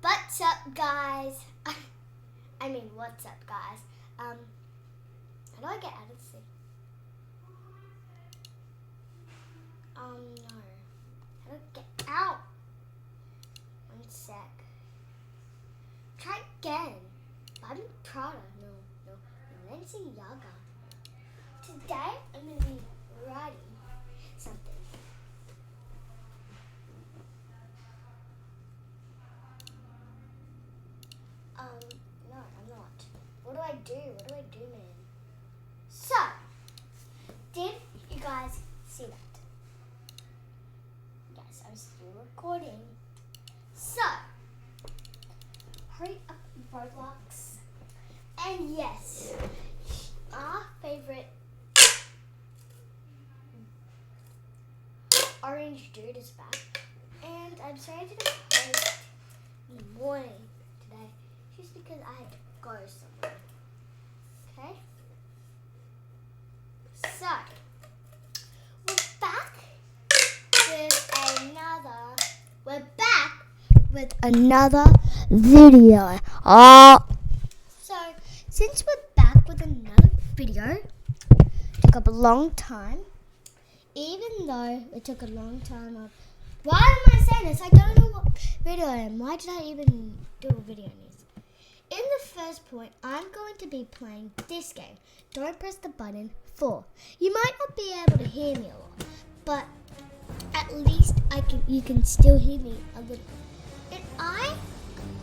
What's up, guys? I mean, what's up, guys? How do I get out of this thing? No. How do I get out? One sec. Try again. I'm Prada. No. Nancy Yaga. Today, I'm going to be writing something. No, I'm not. What do I do, man? So, did you guys see that? Yes, I'm still recording. So, hurry up, Roblox. And yes, our favorite orange dude is back. And I'm sorry I didn't post in the morning today, just because I had to go somewhere. Okay? So, we're back with another video. So, since we're back with another video, it took up a long time. Even though it took a long time, why am I saying this? I don't know what video I am. Why did I even do a video on this? In the first point, I'm going to be playing this game. Don't press the button 4. You might not be able to hear me a lot, but at least you can still hear me a little. And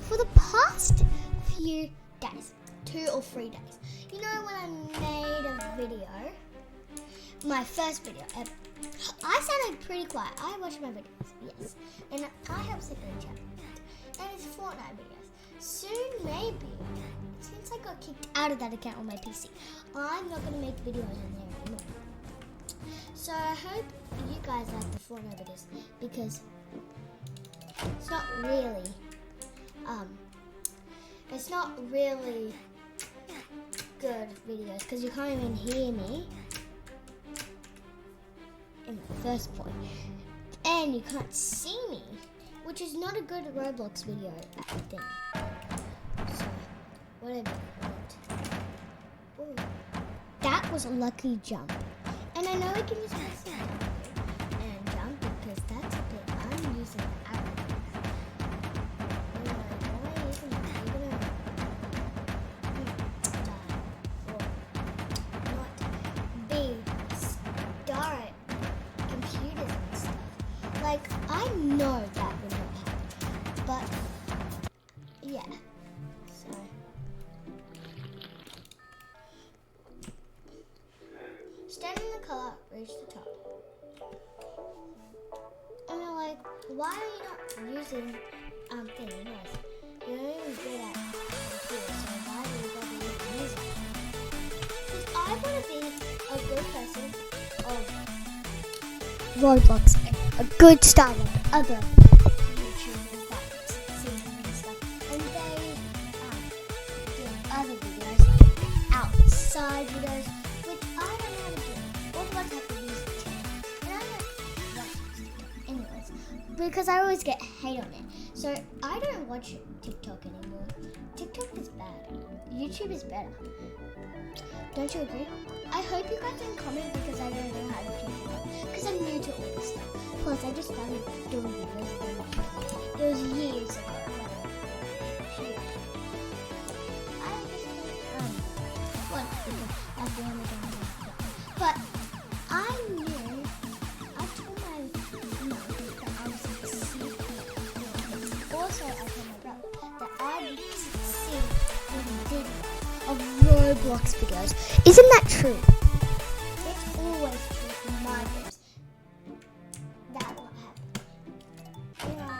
for the past few days, 2 or 3 days, you know when I made a video, my first video ever, I sounded pretty quiet. I watch my videos, yes. And I have second channel. And it's Fortnite videos. Soon, maybe, since I got kicked out of that account on my PC, I'm not going to make videos on there anymore. So I hope you guys like the Fortnite videos, because it's not really good videos, because you can't even hear me in the first point, and you can't see me, which is not a good Roblox video thing. So, whatever you want. Ooh, that was a lucky jump. And I know we can use this and jump, because that's a bit. I'm using the arrow. Like, I know that would not happen, but yeah, so stand in the car, reach the top. And they're like, why are you not using thing? Yes, you're not even good at computer, so why do you bother even using it? Because I want to be a good person of Roblox. A good start like other YouTubers that sing and stuff, and they do other videos like outside videos, which I don't know how to do. All the ones have to use TikTok, and I don't watch TikTok anyways, because I always get hate on it. So I don't watch TikTok anymore. TikTok is bad. YouTube is better. Don't you agree? I hope you guys can comment, because I don't know how to do it, because I'm new to all this stuff. Plus, I just started doing videos. It was years ago. But I knew, I told my mom that I was succeed. Also, I told my brother that I would succeed in video of Roblox videos. Isn't that true? It's always true for my videos. That won't happen. You know,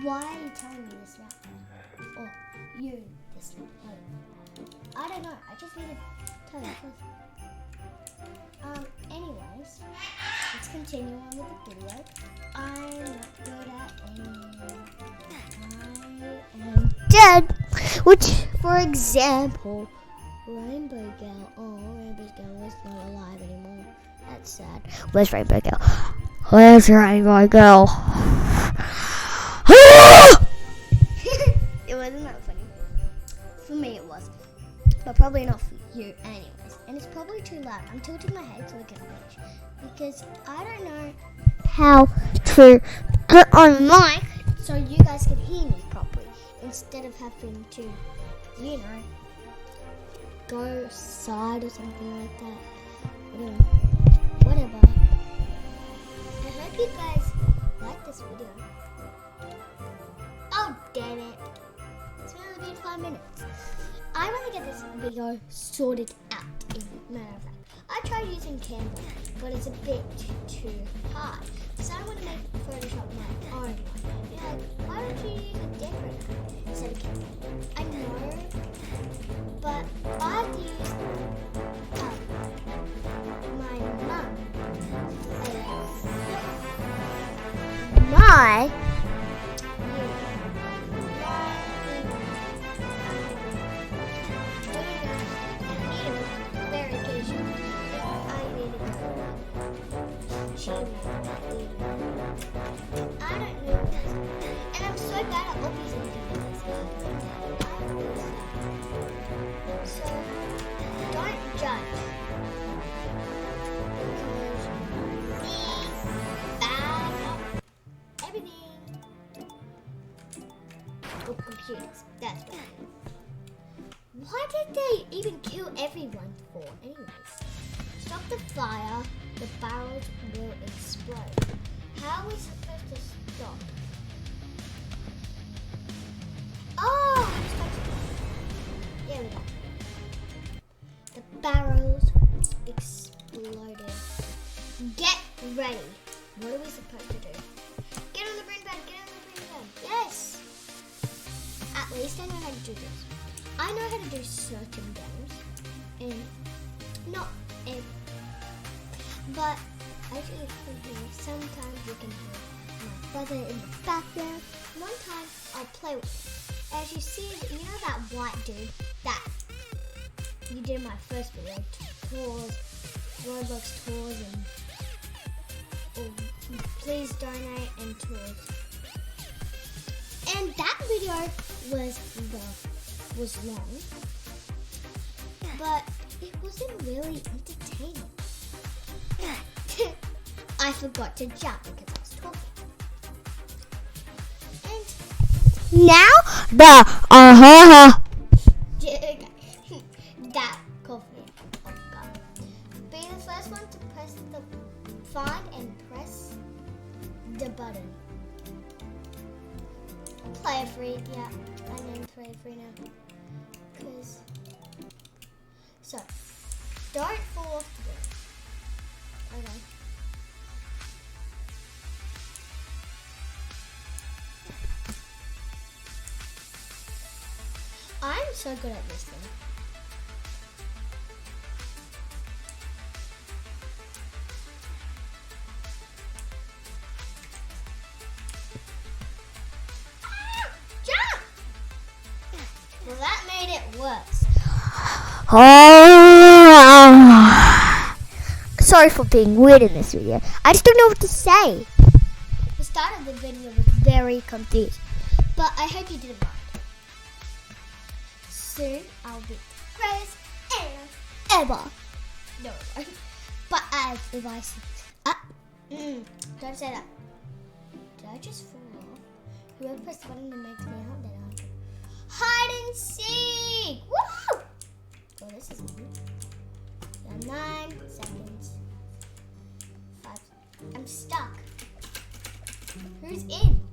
why are you telling me this now? Or you this now? I don't know. I just need to tell you. Anyways, let's continue on with the video. I'm not good at anything. I am dead. Which, for example, Rainbow Girl. Oh, Rainbow Girl is not alive anymore. That's sad. Where's Rainbow Girl? Where's Rainbow Girl? probably not for you anyways. And it's probably too loud. I'm tilting my head so we can finish. Because I don't know how to get on mic so you guys can hear me properly. Instead of having to, you know, go side or something like that. Whatever. I hope you guys like this video. Oh, damn it. It's only been 5 minutes. I want to get this video sorted out, as a matter of fact. I tried using Canva, but it's a bit too hard. So I want to make Photoshop my own one. You're like, why don't you use a different instead of Canva? I know, but I have to use my mum. My I don't know. And I'm so bad at all these videos. So don't judge. Because bad at everything. Oh, computers. That's bad. Why did they even kill everyone for? Anyways. Stop the fire. The barrels will explode. How are we supposed to stop? Oh! There we go. The barrels exploded. Get ready. What are we supposed to do? Get on the brain pad. Get on the brain pad. Yes! At least I know how to do this. I know how to do certain games. And not every. But as you can hear, sometimes you can hear my brother in the background. One time I'll play with him. As you see, you know that white dude that you did in my first video, tours, Roblox tours, and please donate and tours. And that video was long, but it wasn't really entertaining. I forgot to jump because I was talking. And now that caught me off guard. Be the first one to press the find and press the button. Player free, yeah. I named player free now. So don't fall off the bed. Okay. I'm so good at this thing. Jump! Well, that made it worse. Sorry for being weird in this video. I just don't know what to say. The start of the video was very confused, but I hope you didn't mind. Soon I'll be the greatest ever. No, but as if I say, don't say that. Did I just fall off? Whoever pressed the button that makes me out, then I'll hide and seek. Woo! Oh, this is easy. 9 seconds. 5. I'm stuck. Who's in?